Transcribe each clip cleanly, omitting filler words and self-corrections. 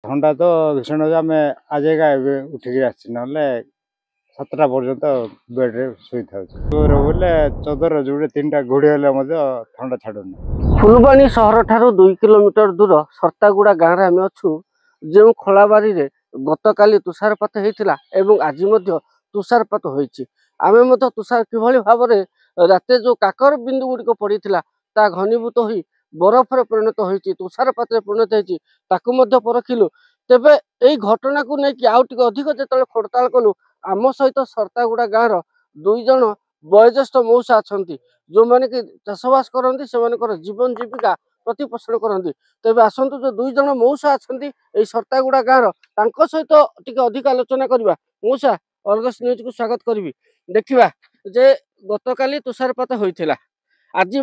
थंडा तो भीषण आम आज उठिक ना 7टा पर्यंत बेड्रे शुई था बोले चदर जो 3टा घोड़ी हेल्ले थंडा छाड़ुना। फुलबाणी सहर ठारू 2 किलोमीटर दूर सर्तागुड़ा गाँव में आम अच्छु जो खोलाबारी गतकाली तुषारपात होता एवं आज तुषारपात होती आम तुषार किभली भाव में रात जो काकर बिंदु गुड़िक पड़ा ता घनीभूत हो बरफर परिणत होती तुषारपात परिणत होती परखिलु। तेबे यही घटना को लेकिन आउ टिके अधिक जो खोड़ताल कलु आम सहित सर्तागुड़ा गाँव 2 जन वयोज्येष्ठ मौसा अच्छा जो मैंने कि चाषबास करती से जीवन जीविका प्रतिपोषण करती। तेज आसतु जो 2 जन मौसा अच्छा सर्तागुड़ा गाँव सहित टिके अधिक आलोचना करवा। मौसा अर्गस न्यूज को स्वागत करी। देखा जे गतकाली तुषारपात होता आज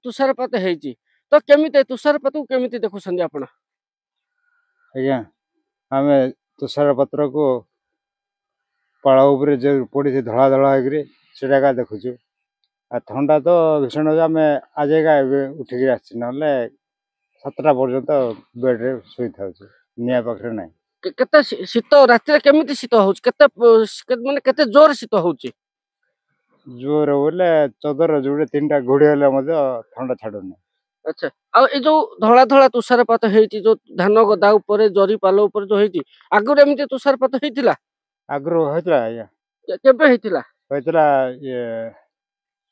तुषारपात होती तो केमिते तुषारपात को केमिते देखुछन आपण? आज्ञा आम तुषारपत्र को पाड़ उपर जो पड़ी धड़ा धड़ा होगा देखुचु। थंडा तो भीषण आम आज उठिक ना 7टा पर्यंत बेड्रे शुई था निया पाखे ना। केते शीत रात केमिति शीत हो माने केते जोर शीत हो? जोर बोले चदर जो 3टा घोड़ी हेल्ले थंडा छाड़ुना। अच्छा आ ए जो धड़ा धड़ा तुषारपात होती जो धान गदा उपर जरी पाल उपर जो होती आगुर एमती तुषारपात होता? आगु होता आज्ञा केबे होता? होता ये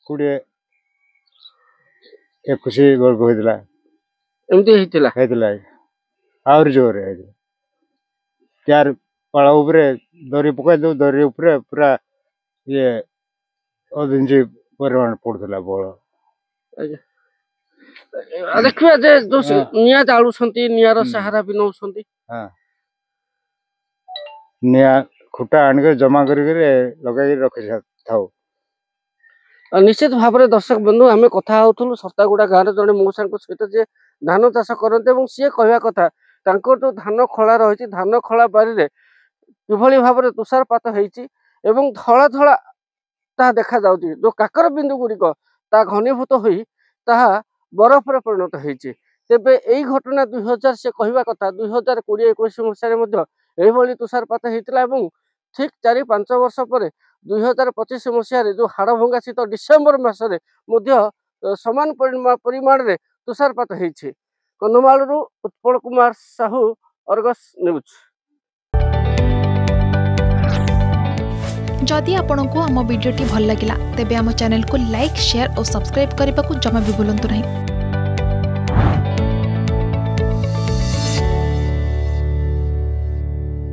20-21 बेलू होता एमती होता आउर जोर चार पाड़ उपरे दरी पकई दो दरी उपरे पूरा ये इंच परिमाण पड़ता बल। देखिए जे जो निया जालुछंती नियार सहारा भी नौछंती निया खुटा आनिक जमा कर लगे रखी था। निश्चित भाव में दर्शक बंधु आम कथा होलु सर्तागुड़ा गाँव जड़े मौसा सहित जे धान चाष करते सी कहवा कथा जो धान खला रही धान खला बारी किभली भाव में तुषारपात होती धड़ा धड़ा ता देखा जाउची जो काकर बिंदु गुड़िक ता घनीभूत होई ताहा बरफर परिणत होती। तेबे यही घटना 2000 से कहवा कथा 2020-21 मसीह तुषारपात होता ठीक 4-5 वर्ष पर 2025 मसीह जो हाड़भंगा शीत डिसेम्बर मासरे समान परिमाण में तुषारपात होती। Kandhamal Utpal Kumar Sahu, Argus news. जदि आपंक आम भिडी भल लगा तेब आम चैनल को लाइक शेयर और सब्सक्राइब करने को जमा भी भूलु नहीं।